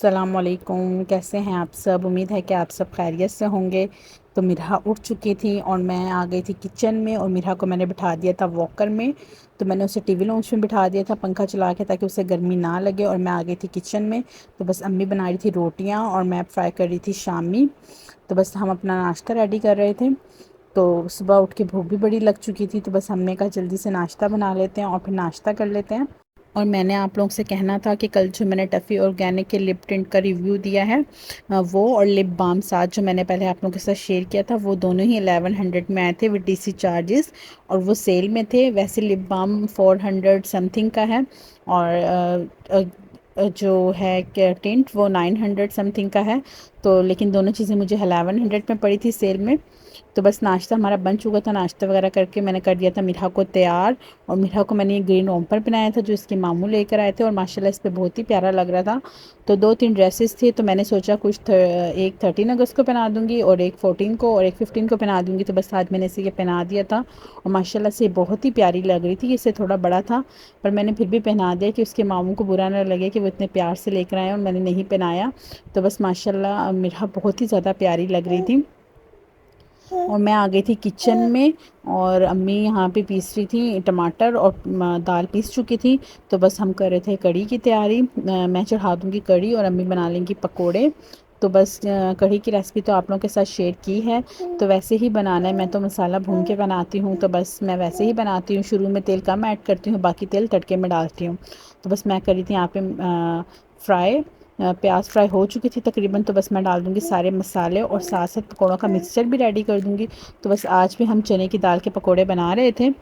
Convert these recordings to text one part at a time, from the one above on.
अस्सलामुअलैकुम, कैसे हैं आप सब। उम्मीद है कि आप सब खैरियत से होंगे। तो मिरहा उठ चुकी थी और मैं आ गई थी किचन में और मिरहा को मैंने बिठा दिया था वॉकर में। तो मैंने उसे टीवी लाउंज में बिठा दिया था पंखा चला के, ताकि उसे गर्मी ना लगे। और मैं आ गई थी किचन में। तो बस अम्मी बना रही थी रोटियाँ और मैं फ्राई कर रही थी शामी। तो बस हम अपना नाश्ता रेडी कर रहे थे। तो सुबह उठ के भूख भी बड़ी लग चुकी थी, तो बस हमने कहा जल्दी से नाश्ता बना लेते हैं और फिर नाश्ता कर लेते हैं। और मैंने आप लोगों से कहना था कि कल जो मैंने टफ़ी ऑर्गेनिक के लिप टिंट का रिव्यू दिया है, वो और लिप बाम साथ जो मैंने पहले आप लोगों के साथ शेयर किया था, वो दोनों ही 1100 में आए थे विद डीसी चार्जेस। और वो सेल में थे। वैसे लिप बाम 400 समथिंग का है। और जो है क्या टिंट, वो 900 समथिंग का है। तो लेकिन दोनों चीज़ें मुझे 1100 में पड़ी थी सेल में। तो बस नाश्ता हमारा बन चुका था। नाश्ता वगैरह करके मैंने कर दिया था मिठा को तैयार। और मिठा को मैंने ये ग्रीन रोम्पर पहनाया था जो इसके मामू लेकर आए थे, और माशाल्लाह इस पे बहुत ही प्यारा लग रहा था। तो 2-3 ड्रेसेस थे, तो मैंने सोचा कुछ एक 13 अगस्त को पहना दूंगी और एक 14 को और एक 15 को पहना दूंगी। तो बस आज मैंने इसे ये पहना दिया था और माशाल्लाह से बहुत ही प्यारी लग रही थी। इससे थोड़ा बड़ा था पर मैंने फिर भी पहना दिया कि उसके मामू को बुरा ना लगे कि वो इतने प्यार से लेकर आए और मैंने नहीं पहनाया। तो बस माशाल्लाह मिठा बहुत ही ज़्यादा प्यारी लग रही थी। और मैं आ गई थी किचन में और अम्मी यहाँ पे पीस रही थी टमाटर और दाल पीस चुकी थी। तो बस हम कर रहे थे कढ़ी की तैयारी। मैं चढ़ा दूँगी कढ़ी और अम्मी बना लेंगी पकोड़े। तो बस कढ़ी की रेसिपी तो आप लोगों के साथ शेयर की है। तो वैसे ही बनाना है। मैं तो मसाला भून के बनाती हूँ, तो बस मैं वैसे ही बनाती हूँ। शुरू में तेल कम ऐड करती हूँ, बाकी तेल तड़के में डालती हूँ। तो बस मैं करी थी यहाँ पे फ्राई। प्याज फ्राई हो चुकी थी तकरीबन। तो बस मैं डाल दूँगी सारे मसाले और साथ साथ पकौड़ों का मिक्सचर भी रेडी कर दूँगी। तो बस आज भी हम चने की दाल के पकौड़े बना रहे थे।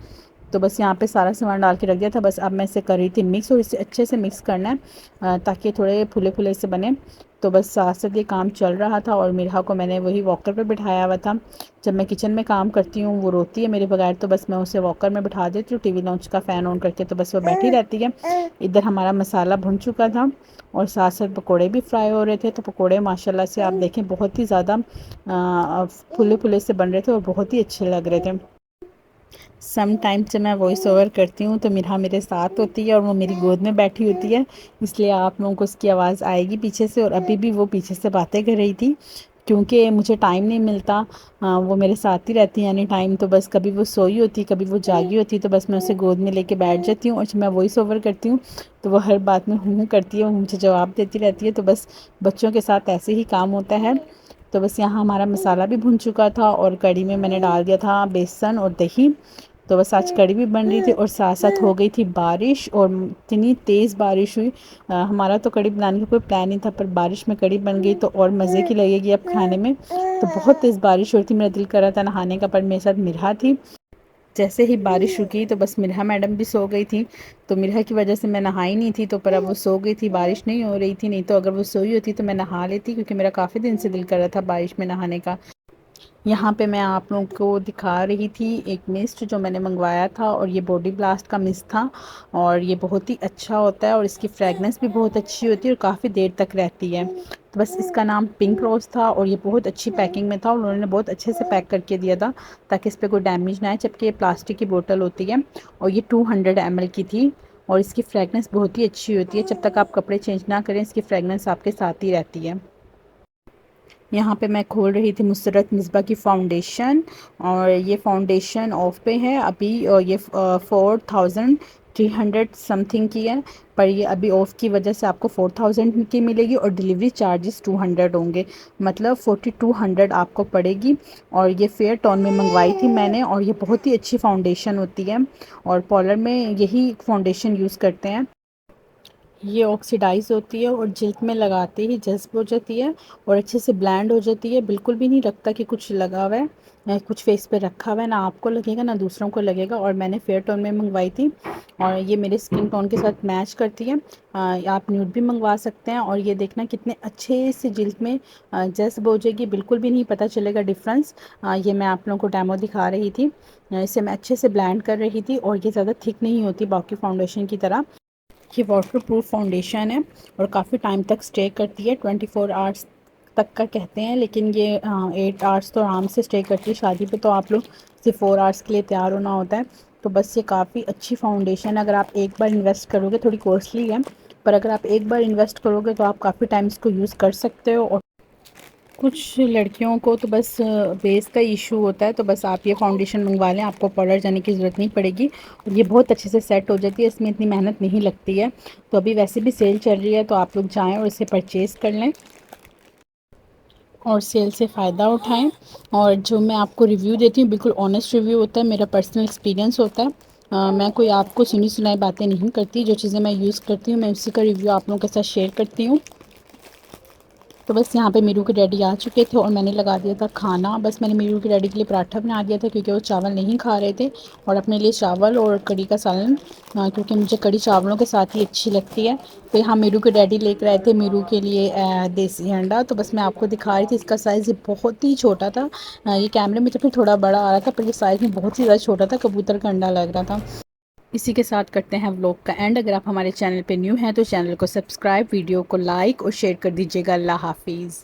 तो बस यहाँ पे सारा सामान डाल के रख दिया था। बस अब मैं इसे कर रही थी मिक्स, और इसे अच्छे से मिक्स करना है ताकि थोड़े फुले फुले से बने। तो बस साथ साथ ये काम चल रहा था और मिरहा को मैंने वही वॉकर पर बिठाया हुआ था। जब मैं किचन में काम करती हूँ वो रोती है मेरे बगैर, तो बस मैं उसे वॉकर में बिठा देती हूँ टीवी लॉन्च का फ़ैन ऑन करके, तो बस वो बैठी रहती है। इधर हमारा मसाला भुन चुका था और साथ साथ पकोड़े भी फ्राई हो रहे थे। तो पकोड़े माशाल्लाह से आप देखें बहुत ही ज़्यादा फुले फुले से बन रहे थे और बहुत ही अच्छे लग रहे थे। सम टाइम जब मैं वॉइस ओवर करती हूँ तो मिरहा मेरे साथ होती है और वो मेरी गोद में बैठी होती है, इसलिए आप लोगों को उसकी आवाज़ आएगी पीछे से। और अभी भी वो पीछे से बातें कर रही थी क्योंकि मुझे टाइम नहीं मिलता। वो मेरे साथ ही रहती है यानी टाइम। तो बस कभी वो सोई होती, कभी वो जागी होती, तो बस मैं उसे गोद में लेके बैठ जाती हूँ। और जब मैं वॉइस ओवर करती हूँ तो वो हर बात में हूँ करती है, वो मुझे जवाब देती रहती है। तो बस बच्चों के साथ ऐसे ही काम होता है। तो बस यहाँ हमारा मसाला भी भुन चुका था और कढ़ी में मैंने डाल दिया था बेसन और दही। तो बस आज कढ़ी भी बन रही थी और साथ साथ हो गई थी बारिश, और इतनी तेज़ बारिश हुई। हमारा तो कढ़ी बनाने का कोई प्लान नहीं था, पर बारिश में कढ़ी बन गई तो और मज़े की लगेगी अब खाने में। तो बहुत तेज़ बारिश हो रही थी, मेरा दिल कर रहा था नहाने का, पर मेरे साथ मिरहा थी। जैसे ही बारिश रुकी तो बस मिरहा मैडम भी सो गई थी। तो मिरहा की वजह से मैं नहाई नहीं थी, तो पर अब वो सो गई थी, बारिश नहीं हो रही थी। नहीं तो अगर वो सोई होती तो मैं नहा लेती, क्योंकि मेरा काफ़ी दिन से दिल कर रहा था बारिश में नहाने का। यहाँ पे मैं आप लोगों को दिखा रही थी एक मिस्ट जो मैंने मंगवाया था, और ये बॉडी ब्लास्ट का मिस्ट था। और ये बहुत ही अच्छा होता है और इसकी फ्रेगनेंस भी बहुत अच्छी होती है और काफ़ी देर तक रहती है। तो बस इसका नाम पिंक रोज़ था और ये बहुत अच्छी पैकिंग में था और उन्होंने बहुत अच्छे से पैक करके दिया था ताकि इस पर कोई डैमेज ना आए, जबकि ये प्लास्टिक की बोतल होती है। और ये 200 ml की थी और इसकी फ्रेगनेंस बहुत ही अच्छी होती है। जब तक आप कपड़े चेंज ना करें इसकी फ्रेगनेंस आपके साथ ही रहती है। यहाँ पे मैं खोल रही थी मुसरत मिसबा की फ़ाउंडेशन, और ये फ़ाउंडेशन ऑफ पे है अभी, और ये 4300 समथिंग की है। पर ये अभी ऑफ़ की वजह से आपको 4000 की मिलेगी और डिलीवरी चार्जेस 200 होंगे, मतलब 4200 आपको पड़ेगी। और ये फेयर टोन में मंगवाई थी मैंने, और ये बहुत ही अच्छी फ़ाउंडेशन होती है और पार्लर में यही फ़ाउंडेशन यूज़ करते हैं। ये ऑक्सीडाइज होती है और जिल्द में लगाते ही जज्ब हो जाती है और अच्छे से ब्लेंड हो जाती है। बिल्कुल भी नहीं लगता कि कुछ लगा हुआ है या कुछ फेस पे रखा हुआ है, ना आपको लगेगा ना दूसरों को लगेगा। और मैंने फेयर टोन में मंगवाई थी और ये मेरे स्किन टोन के साथ मैच करती है। आप न्यूड भी मंगवा सकते हैं। और ये देखना कितने अच्छे से जिल्द में जज्ब हो जाएगी, बिल्कुल भी नहीं पता चलेगा डिफरेंस। ये मैं आप लोगों को डेमो दिखा रही थी। इसे मैं अच्छे से ब्लेंड कर रही थी और ये ज़्यादा थिक नहीं होती बाकी फाउंडेशन की तरह। ये वाटर प्रूफ फाउंडेशन है और काफ़ी टाइम तक स्टे करती है, 24 आवर्स तक का कहते हैं, लेकिन ये 8 आवर्स तो आराम से स्टे करती है। शादी पे तो आप लोग सिर्फ 4 आवर्स के लिए तैयार होना होता है। तो बस ये काफ़ी अच्छी फाउंडेशन, अगर आप एक बार इन्वेस्ट करोगे, थोड़ी कॉस्टली है पर अगर आप एक बार इन्वेस्ट करोगे तो आप काफ़ी टाइम इसको यूज़ कर सकते हो। और कुछ लड़कियों को तो बस बेस का इशू होता है, तो बस आप ये फाउंडेशन मंगवा लें, आपको पार्लर जाने की ज़रूरत नहीं पड़ेगी और ये बहुत अच्छे से सेट हो जाती है, इसमें इतनी मेहनत नहीं लगती है। तो अभी वैसे भी सेल चल रही है, तो आप लोग जाएं और इसे परचेज़ कर लें और सेल से फ़ायदा उठाएं। और जो मैं आपको रिव्यू देती हूँ बिल्कुल ऑनेस्ट रिव्यू होता है, मेरा पर्सनल एक्सपीरियंस होता है। मैं कोई आपको सुनी सुनाई बातें नहीं करती, जो चीज़ें मैं यूज़ करती हूँ मैं उसी का रिव्यू आप लोगों के साथ शेयर करती हूँ। तो बस यहाँ पे मीरू के डैडी आ चुके थे और मैंने लगा दिया था खाना। बस मैंने मीरू के डैडी के लिए पराठा बना दिया था क्योंकि वो चावल नहीं खा रहे थे, और अपने लिए चावल और कड़ी का सालन, क्योंकि मुझे कड़ी चावलों के साथ ही अच्छी लगती है। तो यहाँ मीरू के डैडी लेकर आए थे मीरू के लिए देसी अंडा। तो बस मैं आपको दिखा रही थी, इसका साइज़ बहुत ही छोटा था। ये कैमरे में तो फिर थोड़ा बड़ा आ रहा था, पर ये साइज़ में बहुत ही ज़्यादा छोटा था, कबूतर का अंडा लग रहा था। इसी के साथ करते हैं व्लॉग का एंड। अगर आप हमारे चैनल पे न्यू हैं तो चैनल को सब्सक्राइब, वीडियो को लाइक और शेयर कर दीजिएगा। अल्लाह हाफिज़।